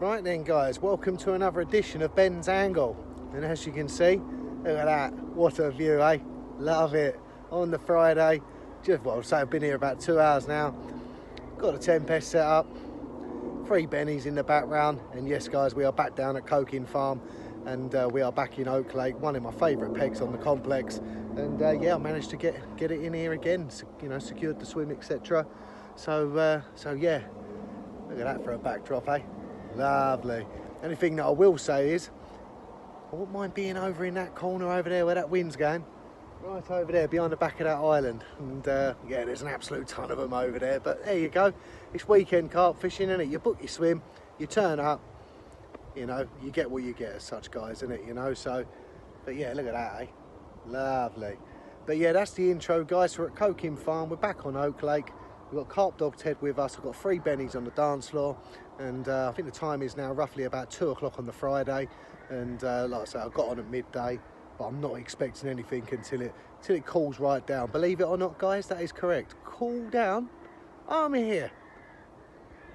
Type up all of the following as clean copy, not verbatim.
Right then guys, welcome to another edition of Ben's Angle. And as you can see, look at that, what a view, eh? Love it. On the Friday, so I've been here about 2 hours now. Got a Tempest set up, 3 Bennies in the background, and yes guys, we are back down at Coking Farm, and we are back in Oak Lake, one of my favourite pegs on the complex. And yeah, I managed to get it in here again, secured the swim, etc. So yeah, look at that for a backdrop, eh? Lovely. Only thing that I will say is, I wouldn't mind being over in that corner over there where that wind's going. Right over there behind the back of that island. And yeah, there's an absolute ton of them over there. But there you go. It's weekend carp fishing, isn't it? You book your swim, you turn up, you get what you get as such, guys, isn't it? So, but yeah, look at that, eh? Lovely. But yeah, that's the intro, guys. We're at Coking Farm. We're back on Oak Lake. We've got Carp Dog Ted with us. We've got 3 Bennies on the dance floor. And I think the time is now roughly about 2 o'clock on the Friday. And like I say, I got on at midday, but I'm not expecting anything until it cools right down. Believe it or not, guys, that is correct. Cool down. I'm here.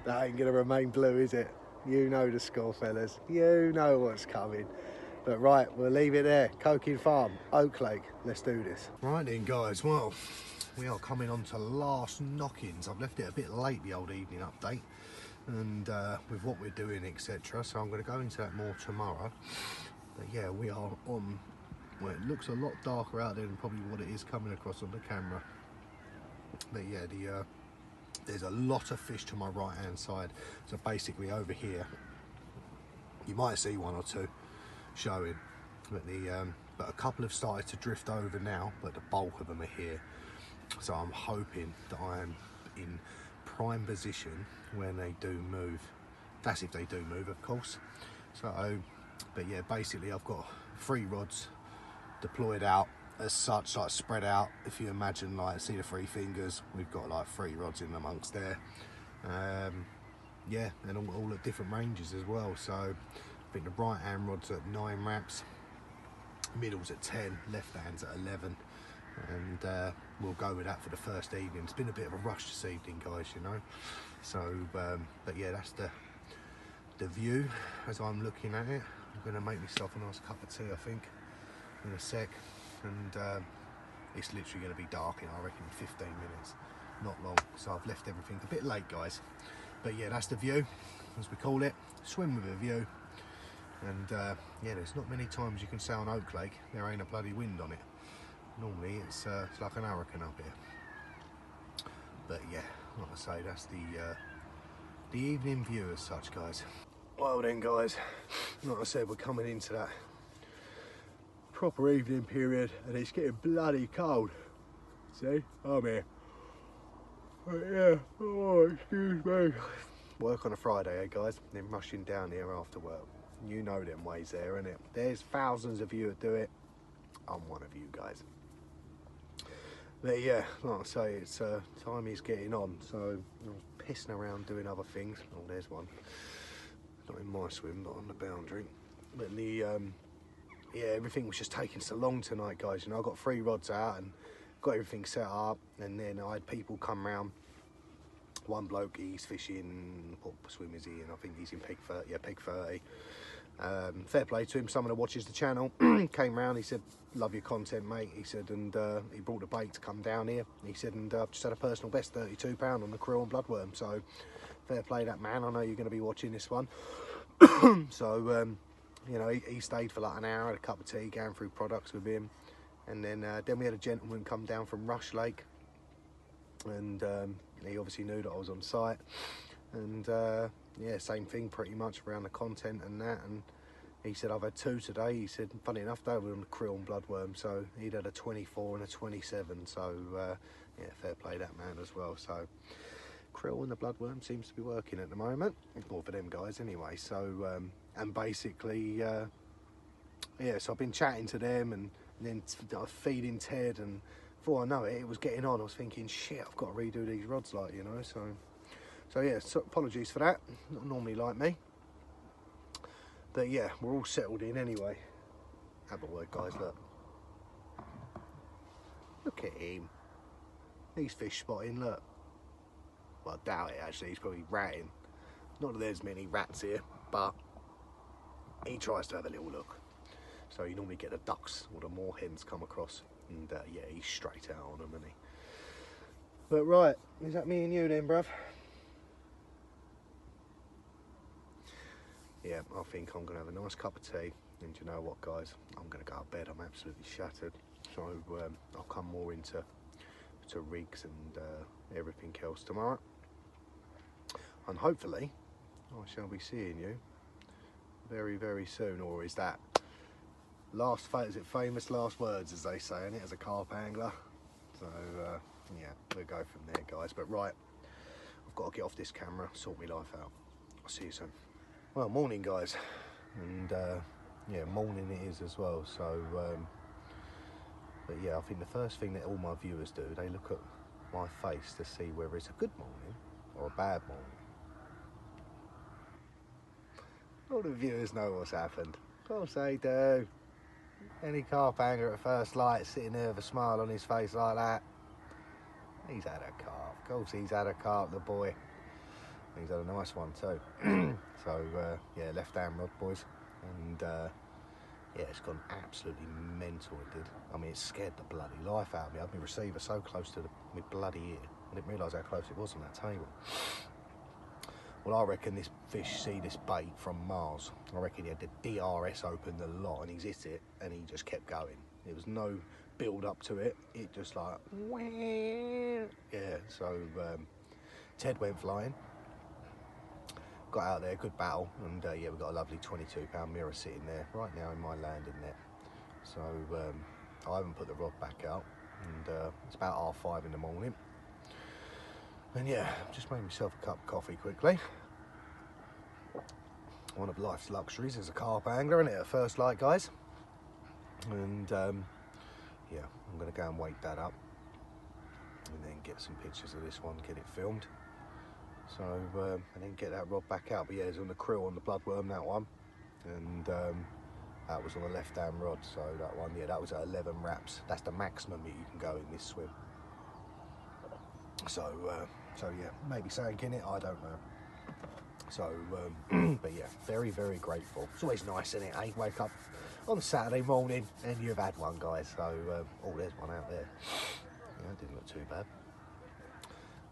That ain't gonna remain blue, is it? You know the score, fellas. You know what's coming. But right, we'll leave it there. Coking Farm, Oak Lake. Let's do this. Right then, guys. Well, we are coming on to last knockings. I've left it a bit late, the old evening update, and with what we're doing, etc. So I'm going to go into that more tomorrow. But yeah, we are on. Well, it looks a lot darker out there than probably what it is coming across on the camera. But yeah, there's a lot of fish to my right hand side. So basically over here, you might see 1 or 2 showing, but a couple have started to drift over now, but the bulk of them are here. So I'm hoping that I am in prime position when they do move. That's if they do move, of course. So, but yeah, basically I've got 3 rods deployed out as such, like spread out. If you imagine, like, see the 3 fingers, we've got like 3 rods in amongst there. Yeah, and all at different ranges as well. So I think the right hand rod's at 9 wraps, middle's at 10, left hand's at 11. And we'll go with that for the first evening. It's been a bit of a rush this evening, guys, So, but yeah, that's the view as I'm looking at it. I'm going to make myself a nice cup of tea, I think, in a sec. And it's literally going to be dark in, I reckon, 15 minutes. Not long. So I've left everything a bit late, guys. But yeah, that's the view, as we call it. Swim with a view. And yeah, there's not many times you can say on Oak Lake there ain't a bloody wind on it. Normally it's like an hurricane up here. But yeah, like I say, that's the evening view as such, guys. Well then, guys, like I said, we're coming into that proper evening period, and it's getting bloody cold. See, I'm here. But yeah, oh, excuse me. Work on a Friday, eh, guys? Then rushing down here after work. You know them ways there, innit? There's thousands of you that do it. I'm one of you guys. But yeah, like I say, it's time is getting on, so I'm pissing around doing other things. Oh, there's one. Not in my swim, but on the boundary. But yeah, everything was just taking so long tonight, guys. I got 3 rods out and got everything set up, and then I had people come round. One bloke, he's fishing, what swim is he in? I think he's in peg 30, yeah, peg 30. Fair play to him, someone that watches the channel came round, he said, love your content, mate, he said, and he brought a bait to come down here. He said, and I've just had a personal best, £32 on the krill and bloodworm, so fair play that man. I know you're going to be watching this one. So he stayed for like an hour, had a cup of tea, going through products with him, and then we had a gentleman come down from Rush Lake, and he obviously knew that I was on site, and yeah, same thing pretty much around the content and that. And he said, I've had 2 today. He said, funny enough, they were on the krill and bloodworm, so he'd had a 24 and a 27. So yeah, fair play that man as well. So krill and the bloodworm seems to be working at the moment, more for them guys anyway. So and basically yeah, so I've been chatting to them, and then feeding Ted, and before I know it, it was getting on. I was thinking, shit, I've got to redo these rods, like, so yeah, so apologies for that. Not normally like me, but yeah, we're all settled in anyway. Have a word, guys. Look at him. He's fish spotting. Look. Well, I doubt it actually. He's probably ratting. Not that there's many rats here. but he tries to have a little look. So you normally get the ducks or the moorhens come across, and yeah, he's straight out on them, isn't he? But right, is that me and you then, bruv? Yeah, I think I'm going to have a nice cup of tea, and you know what, guys? I'm going to go to bed. I'm absolutely shattered. So I'll come more into rigs and everything else tomorrow. And hopefully, I shall be seeing you very, very soon. Or is that is it famous last words, as they say, in it, as a carp angler? So yeah, we'll go from there, guys. But right, I've got to get off this camera, sort my life out. I'll see you soon. Well, morning, guys, and yeah, morning it is as well. So but yeah, I think the first thing that all my viewers do, they look at my face to see whether it's a good morning or a bad morning. All the viewers know what's happened. Of course they do. Any carp angler at first light sitting there with a smile on his face like that, he's had a carp. Of course he's had a carp, the boy. He's had a nice one too. So yeah, left hand rod, boys, and yeah, it's gone absolutely mental, it did. I mean, it scared the bloody life out of me. I had my receiver so close to my bloody ear, I didn't realise how close it was on that table. Well, I reckon this fish see this bait from Mars. I reckon he had the DRS open a lot and he's hit it and he just kept going. There was no build up to it. It just like, yeah, so Ted went flying. Got out there, good battle, and yeah, we've got a lovely 22-pound mirror sitting there right now in my landing net. So I haven't put the rod back out, and it's about 5:30 in the morning. And yeah, just made myself a cup of coffee quickly. One of life's luxuries as a carp angler, isn't it, at first light, guys? And yeah, I'm going to go and wake that up, and then get some pictures of this one, get it filmed. So, and then get that rod back out. But yeah, it's on the krill, on the bloodworm, that one. And that was on the left-hand rod. So that one, yeah, that was at 11 wraps. That's the maximum that you can go in this swim. So, so yeah, maybe something in it, I don't know. So, but yeah, very, very grateful. It's always nice, isn't it, eh? Wake up on Saturday morning and you've had one, guys. So, oh, there's one out there. Yeah, didn't look too bad.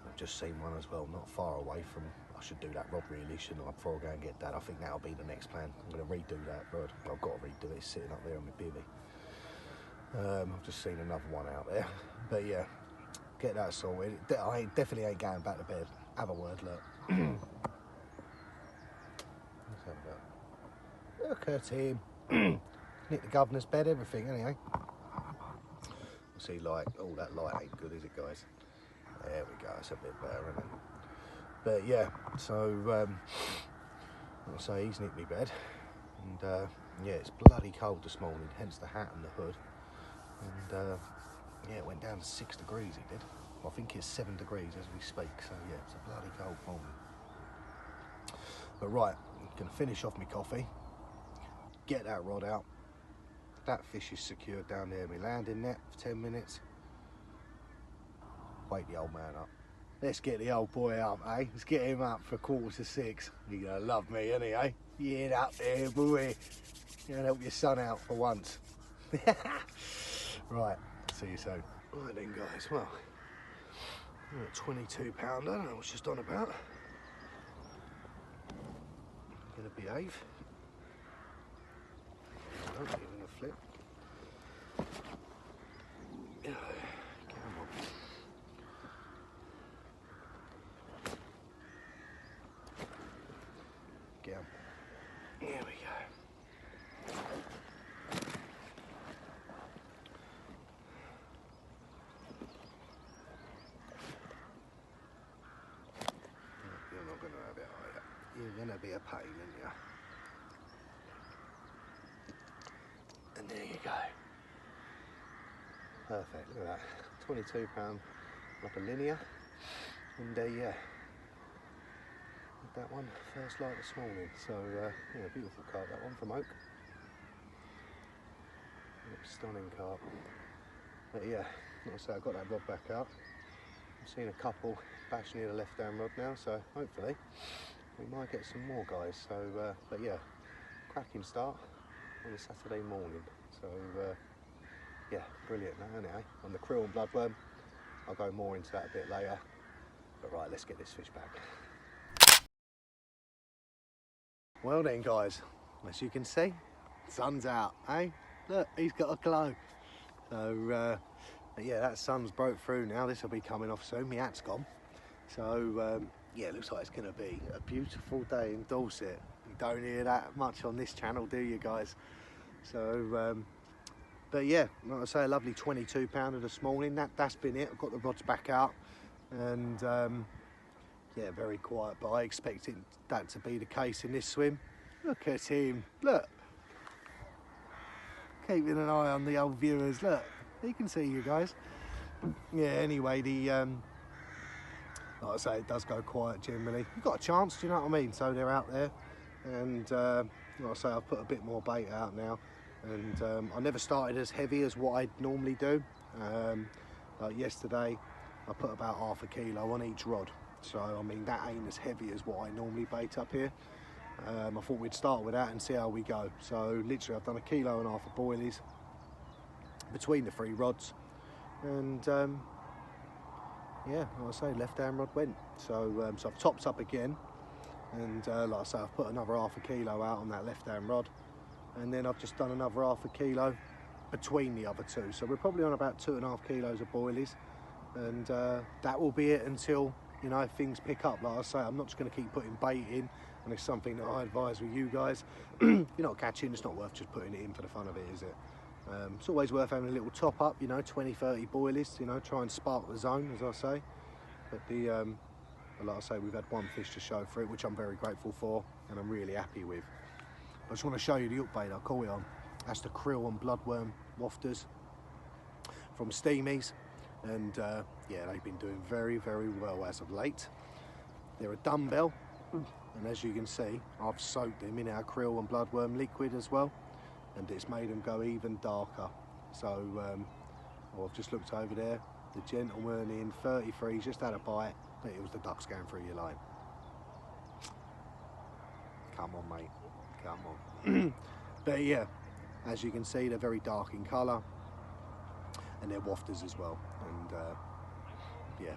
I've just seen one as well, not far away from. I should do that rod really, shouldn't I, before I go and get that? I think that'll be the next plan. I'm going to redo that rod. I've got to redo it, it's sitting up there on my bivvy. I've just seen another one out there. But yeah, get that sorted. I definitely ain't going back to bed. Have a word, look. Let's have a look. Look at him. Nick the governor's bed, everything, anyway. See, like, oh, that light ain't good, is it, guys? There we go, it's a bit better, isn't it? But yeah, so I'll say he's nicked me bed, and yeah, it's bloody cold this morning, hence the hat and the hood. And yeah, it went down to 6 degrees, it did. Well, I think it's 7 degrees as we speak, so yeah, it's a bloody cold morning. But right, I'm gonna finish off my coffee, get that rod out. That fish is secured down there in my landing net for 10 minutes. Wake the old man up. Let's get the old boy up, eh? Let's get him up for 5:45. You're gonna love me, isn't he, eh? Get up there, boy. You're gonna help your son out for once. Right, see you soon. Right then, guys, well, I'm at 22 pounder, I don't know what's just on about. Gonna behave. Don't give him a flip. Come on. Get him. Here we go. You're not going to have it, are you? You're going to be a pain, aren't you? And there you go. Perfect, look at that. 22 pound, like a linear. And yeah, that one first light this morning. So yeah, beautiful carp, that one from Oak. Stunning carp. But yeah, like I say, I got that rod back out. I've seen a couple bash near the left hand rod now, so hopefully we might get some more, guys. So, but yeah, cracking start on a Saturday morning. So, yeah, brilliant, isn't it? Eh? On the krill and bloodworm, I'll go more into that a bit later. But right, let's get this fish back. Well then, guys, as you can see, sun's out, eh? Look, he's got a glow. So, yeah, that sun's broke through now. This will be coming off soon. My hat's gone. So, yeah, it looks like it's going to be a beautiful day in Dorset. You don't hear that much on this channel, do you, guys? So, but yeah, like I say, a lovely 22 pounder this morning. That's been it. I've got the rods back out, and yeah, very quiet. But I expected that to be the case in this swim. Look at him. Look. Keeping an eye on the old viewers. Look, he can see you guys. Yeah, anyway, the like I say, it does go quiet generally. You've got a chance, do you know what I mean? So they're out there, and like I say, I've put a bit more bait out now, and I never started as heavy as what I normally do. Like yesterday, I put about half a kilo on each rod. So I mean, that ain't as heavy as what I normally bait up here. I thought we'd start with that and see how we go. So literally I've done 1.5 kilos of boilies between the 3 rods, and yeah, like I say, left hand rod went. So, so I've topped up again, and like I say, I've put another 0.5 kilo out on that left hand rod, and then I've just done another 0.5 kilo between the other 2. So we're probably on about 2.5 kilos of boilies, and that will be it until, you know, things pick up. Like I say, I'm not just going to keep putting bait in, and it's something that I advise with you guys. You're not catching, it's not worth just putting it in for the fun of it, is it? It's always worth having a little top up, you know, 20-30 boilies, you know, try and spark the zone, as I say. But the like I say, we've had 1 fish to show for it, which I'm very grateful for, and I'm really happy with. I just want to show you the hook bait I caught it on. That's the krill and bloodworm wafters from Steamies, and yeah, they've been doing very, very well as of late. They're a dumbbell, and as you can see, I've soaked them in our krill and bloodworm liquid as well, and it's made them go even darker. So I've just looked over there, the gentleman in 33's just had a bite, but it was the ducks going through your line. Come on, mate, come on. But yeah, as you can see, they're very dark in colour, and they're wafters as well. And yeah,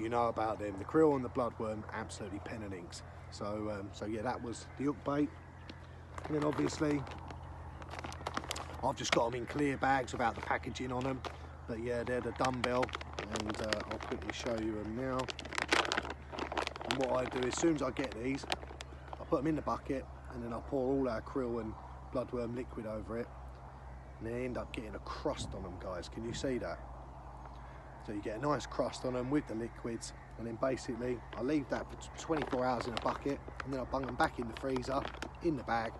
you know about them, the krill and the bloodworm, absolutely pen and inks. So so yeah, that was the hook bait. And then obviously I've just got them in clear bags without the packaging on them. But yeah, they're the dumbbell, and I'll quickly show you them now. And what I do, as soon as I get these, I put them in the bucket, and then I pour all our krill and bloodworm liquid over it, and then I end up getting a crust on them, guys. Can you see that? So you get a nice crust on them with the liquids, and then basically I leave that for 24 hours in a bucket, and then I bung them back in the freezer, in the bag,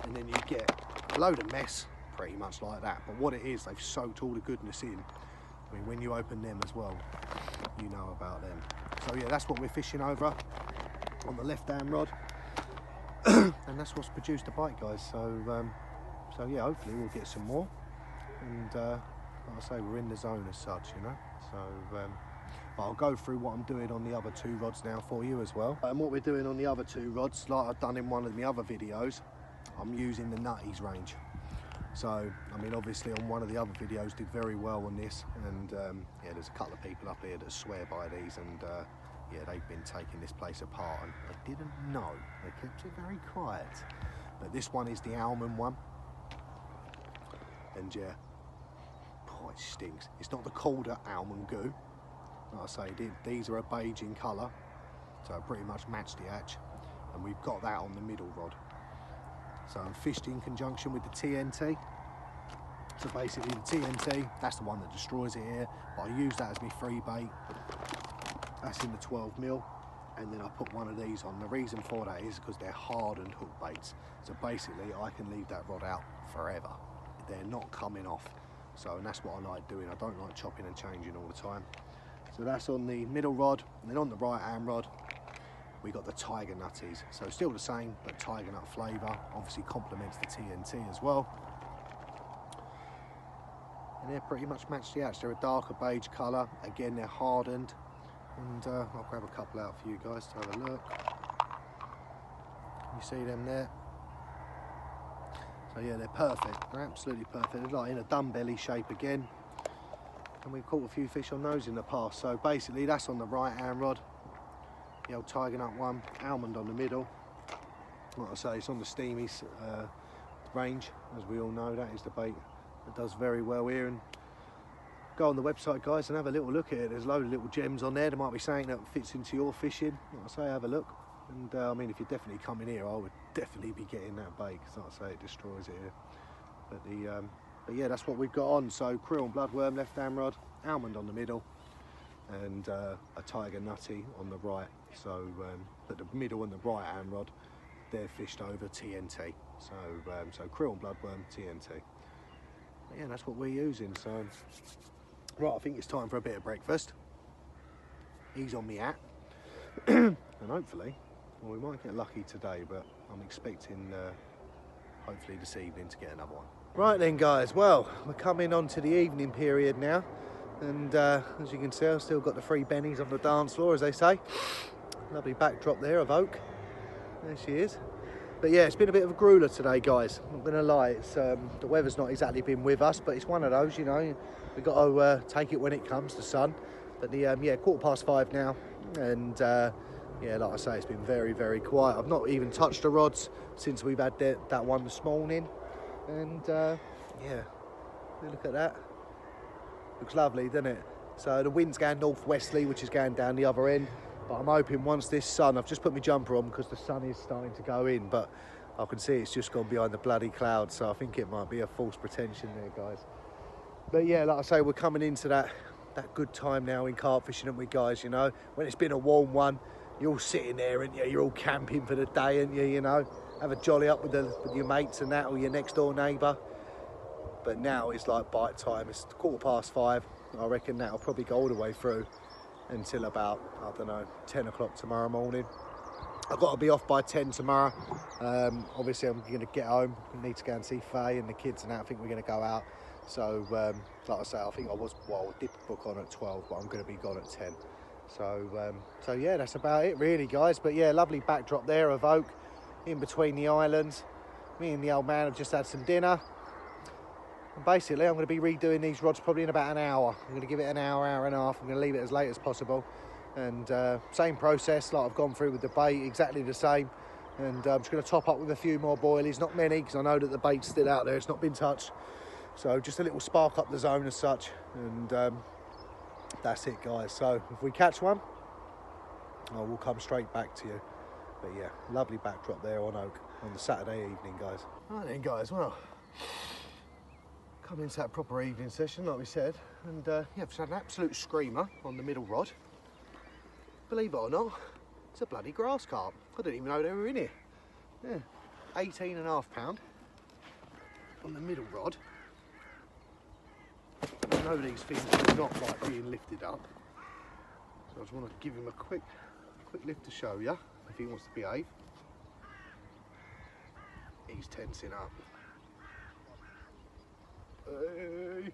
and then you get a load of mess, pretty much like that. But what it is, they've soaked all the goodness in. I mean, when you open them as well, you know about them. So yeah, that's what we're fishing over on the left-hand rod, and that's what's produced the bite, guys. So so yeah, hopefully we'll get some more, and like I say, we're in the zone as such, you know. So but I'll go through what I'm doing on the other 2 rods now for you as well. And what we're doing on the other 2 rods, like I've done in one of the other videos, I'm using the Nutties range. So I mean, obviously on one of the other videos did very well on this, and yeah, there's a couple of people up here that swear by these, and yeah, they've been taking this place apart, and I didn't know. They kept it very quiet. But this one is the almond one, and yeah, oh, it stinks. It's not the Calder almond goo. Like I say, these are a beige in colour, so I pretty much match the hatch, and we've got that on the middle rod. So I'm fished in conjunction with the TNT. So basically the TNT, that's the one that destroys it here, but I use that as my free bait. That's in the 12mm, and then I put one of these on. The reason for that is because they're hardened hook baits. So basically I can leave that rod out forever. They're not coming off. So, and that's what I like doing. I don't like chopping and changing all the time. So that's on the middle rod, and then on the right hand rod, we got the Tiger Nutties. So still the same, but tiger nut flavour. Obviously complements the TNT as well. And they're pretty much matched the hatch. They're a darker beige colour. Again, they're hardened. and I'll grab a couple out for you guys to have a look. You see them there? So yeah, they're perfect. They're absolutely perfect. They're like in a dumbbelly shape again. And we've caught a few fish on those in the past. So basically that's on the right hand rod. The old Tiger Nut one, almond on the middle. Like I say, it's on the Steamy range. As we all know, that is the bait that does very well here. And go on the website, guys, and have a little look at it. There's a load of little gems on there. There might be something that fits into your fishing. Like I say, have a look. And I mean, if you're definitely coming here, I would definitely be getting that bait, because like I say, it destroys it here. But yeah, that's what we've got on. So krill and bloodworm left hand rod, almond on the middle, and a Tiger Nutty on the right. So but the middle and the right hand rod, they're fished over TNT. So so krill and bloodworm TNT. But yeah, that's what we're using. So right, I think it's time for a bit of breakfast. He's on me hat, and hopefully, well, we might get lucky today, but I'm expecting hopefully this evening to get another one. Right then, guys, well, we're coming on to the evening period now, and as you can see, I've still got the 3 bennies on the dance floor, as they say. Lovely backdrop there of oak. There she is. But yeah, it's been a bit of a grueler today, guys. I'm not gonna lie, it's the weather's not exactly been with us, but it's one of those, you know, we've got to take it when it comes, the sun. But the yeah, 5:15 now, and yeah, like I say, it's been very, very quiet. I've not even touched the rods since we've had that one this morning. And yeah, look at that. Looks lovely, doesn't it? So the wind's going northwesterly, which is going down the other end. But I'm hoping once this sun, I've just put my jumper on because the sun is starting to go in, but I can see it's just gone behind the bloody clouds. So I think it might be a false pretension there, guys. But yeah, like I say, we're coming into that good time now in carp fishing, aren't we, guys? You know, when it's been a warm one, you're all sitting there and you're all camping for the day, aren't you? You know, have a jolly up with your mates and that, or your next door neighbour. But now it's like bite time. It's 5:15. I reckon that'll probably go all the way through until about, I don't know, 10 o'clock tomorrow morning. I've got to be off by 10 tomorrow. Obviously, I'm going to get home. I need to go and see Faye and the kids and that. I think we're going to go out. So, like I say, I think I did book on at 12, but I'm going to be gone at 10. So yeah, that's about it really, guys. But yeah, lovely backdrop there of oak in between the islands. Me and the old man have just had some dinner. And basically, I'm going to be redoing these rods probably in about an hour. I'm going to give it an hour, hour and a half. I'm going to leave it as late as possible. And same process like I've gone through with the bait, exactly the same. And I'm just going to top up with a few more boilies, not many, because I know that the bait's still out there. It's not been touched. So just a little spark up the zone as such. And that's it, guys. So if we catch one, I will come straight back to you. But yeah, lovely backdrop there on oak on the Saturday evening, guys. Right then, guys, well, come into that proper evening session, like we said, and yeah, I've just had an absolute screamer on the middle rod. Believe it or not, it's a bloody grass carp. I didn't even know they were in here. Yeah, 18.5 pound on the middle rod. I know these things are not like being lifted up, so I just want to give him a quick lift to show you if he wants to behave. He's tensing up. Hey.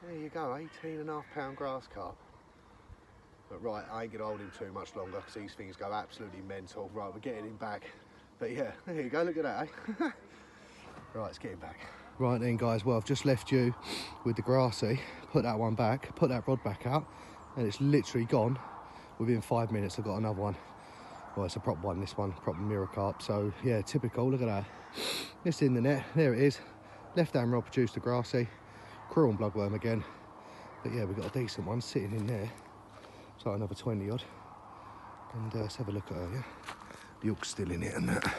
There you go, 18.5 pound grass carp. But right, I ain't gonna hold him too much longer because these things go absolutely mental. Right, we're getting him back. But yeah, there you go, look at that, eh? Right, let's get him back. Right then, guys, well, I've just left you with the grassy, put that one back, put that rod back out, and it's literally gone. Within 5 minutes, I've got another one. Well, it's a prop one, this one, prop mirror carp. So yeah, typical, look at that. It's in the net, there it is. Left hand rod produced a grassy, krill and bloodworm again. But yeah, we've got a decent one sitting in there. It's like another 20 odd. And let's have a look at her, yeah? The hook's still in it and that.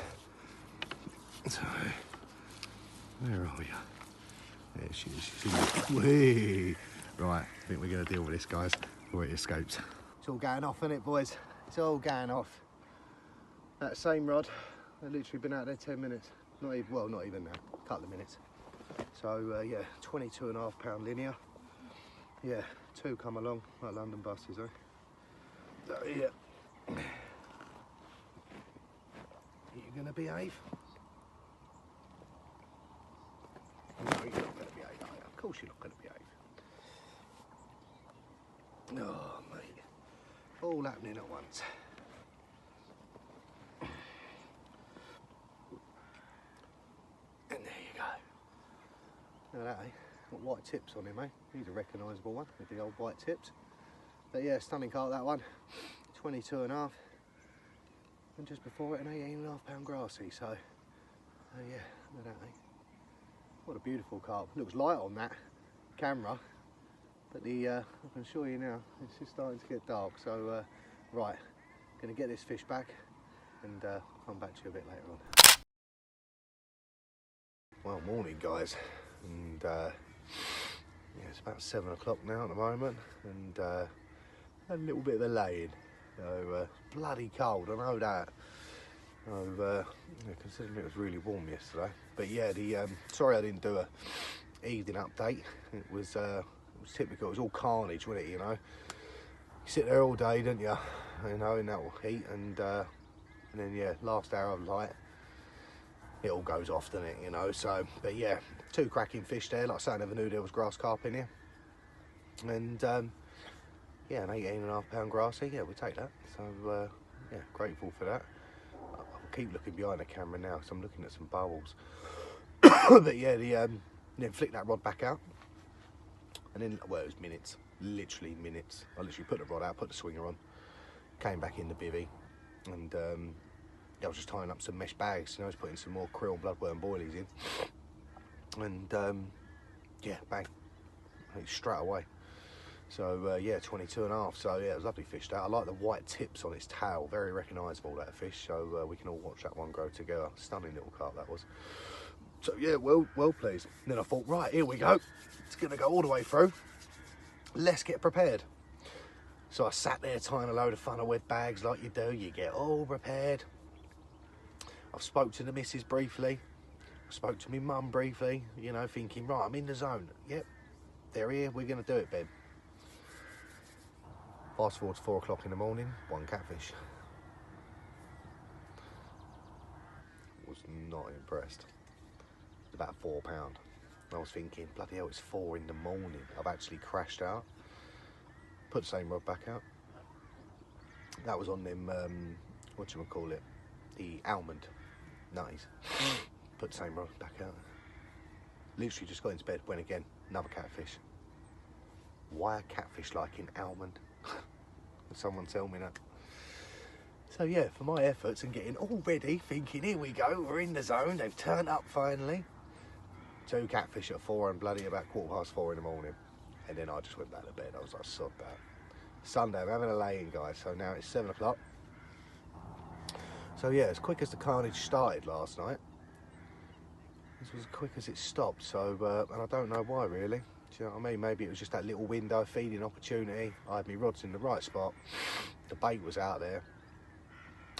So, where are you? There she is, she's in there. Whee! Right, I think we're going to deal with this, guys, before it escapes. It's all going off, isn't it, boys? It's all going off. That same rod, they've literally been out there 10 minutes. Not even, well, not even that, a couple of minutes. So, yeah, 22.5 pound linear. Yeah, 2 come along, like London buses, eh? So, yeah. You gonna behave? No, you're not gonna behave, are you? Of course you're not gonna behave. Oh, mate. all happening at once. And there you go. Look at that, eh? Got white tips on him, eh? He's a recognisable one with the old white tips. But yeah, stunning cart that one. 22.5. And just before it, an 18.5 pound grassy. So yeah, look at that, eh? What a beautiful carp. Looks light on that camera, but the I can assure you now, it's just starting to get dark. So right, going to get this fish back and come back to you a bit later on. Well, morning guys, and yeah, it's about 7 o'clock now at the moment, and a little bit of a laying. So bloody cold, I know that. Yeah, considering it was really warm yesterday. But yeah, sorry I didn't do a evening update. It was typical. It was all carnage, wasn't it? You know, you sit there all day, don't you? You know, in that heat, and then yeah, last hour of light, it all goes off, doesn't it? You know. So, but yeah, 2 cracking fish there. Like I say, I never knew there was grass carp in here. And yeah, an 18.5 pound grassy. Yeah, we'll take that. So yeah, grateful for that. Keep looking behind the camera now because I'm looking at some bubbles. But yeah, then flick that rod back out, and then, well, it was minutes, literally minutes. I literally put the rod out, put the swinger on, came back in the bivvy, and I was just tying up some mesh bags. You know, I was putting some more krill bloodworm boilies in, and yeah, bang, straight away. So yeah, 22.5. So yeah, it was lovely fish that. I like the white tips on its tail, very recognisable, that fish. So we can all watch that one grow together. Stunning little carp that was. So yeah, well pleased. And then I thought, right, here we go. It's gonna go all the way through. Let's get prepared. So I sat there tying a load of funnel web bags like you do. You get all prepared. I've spoke to the missus briefly. I spoke to my mum briefly. You know, thinking, right, I'm in the zone. Yep, they're here. We're gonna do it, Ben. Fast forward to 4 o'clock in the morning, 1 catfish. Was not impressed. It's about £4. I was thinking, bloody hell, it's 4 in the morning. I've actually crashed out. Put the same rod back out. That was on them, whatchamacallit, the almond nutties. Put the same rod back out. Literally just got into bed, went again, another catfish. Why are catfish like in almond? Someone tell me that. So yeah, for my efforts and getting all ready, thinking, here we go, we're in the zone, they've turned up finally. 2 catfish at 4 and bloody about 4:15 in the morning. And then I just went back to bed. I was like, sod that. Sunday, I'm having a lay-in, guys, so now it's 7 o'clock. So yeah, as quick as the carnage started last night, this was as quick as it stopped. So, and I don't know why really. Do you know what I mean? Maybe it was just that little window, feeding opportunity. I had my rods in the right spot. The bait was out there.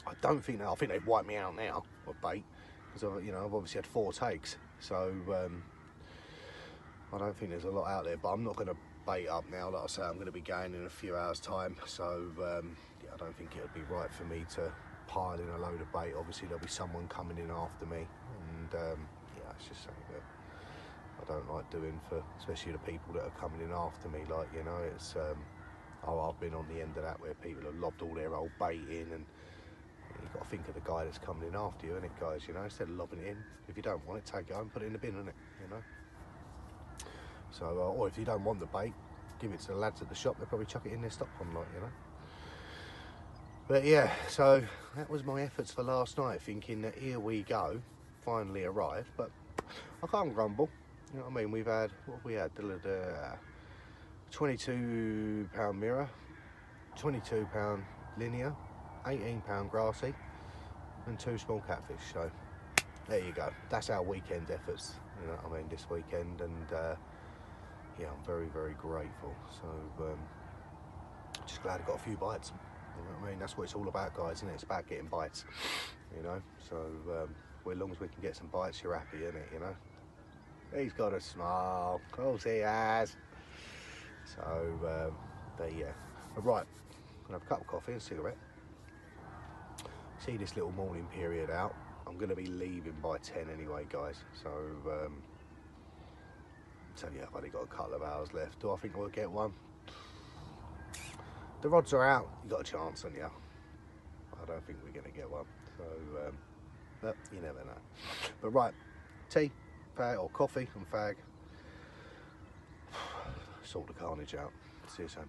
I don't think that. I think they've wiped me out now with bait because you know, I've obviously had 4 takes. So I don't think there's a lot out there. But I'm not going to bait up now. Like I say, I'm going to be going in a few hours' time. So yeah, I don't think it would be right for me to pile in a load of bait. Obviously, there'll be someone coming in after me, and yeah, it's just something that I don't like doing for, especially the people that are coming in after me. Like, you know, it's I've been on the end of that where people have lobbed all their old bait in, and you've got to think of the guy that's coming in after you, innit, guys? You know, instead of lobbing it in, if you don't want it, take it home, put it in the bin, innit? You know. So, or if you don't want the bait, give it to the lads at the shop. They'll probably chuck it in their stock pond, like, you know. But yeah, so that was my efforts for last night, thinking that here we go, finally arrived. But I can't grumble. You know what I mean? We've had, what have we had? 22 pound mirror, 22 pound linear, 18 pound grassy, and 2 small catfish. So there you go. That's our weekend efforts. You know what I mean? This weekend, and yeah, I'm very, very grateful. So just glad I got a few bites. You know what I mean? That's what it's all about, guys, isn't it? It's about getting bites. You know. So well, as long as we can get some bites, you're happy, isn't it? You know. He's got a smile. Of course he has. So but yeah. Right. I'm gonna have a cup of coffee and a cigarette. See this little morning period out. I'm going to be leaving by 10 anyway, guys. So yeah, I've only got a couple of hours left. Do I think we'll get one? the rods are out, you got a chance, haven't you? I don't think we're going to get one, so but you never know. But right, tea, fag, or coffee and fag. Sort the carnage out. See you soon.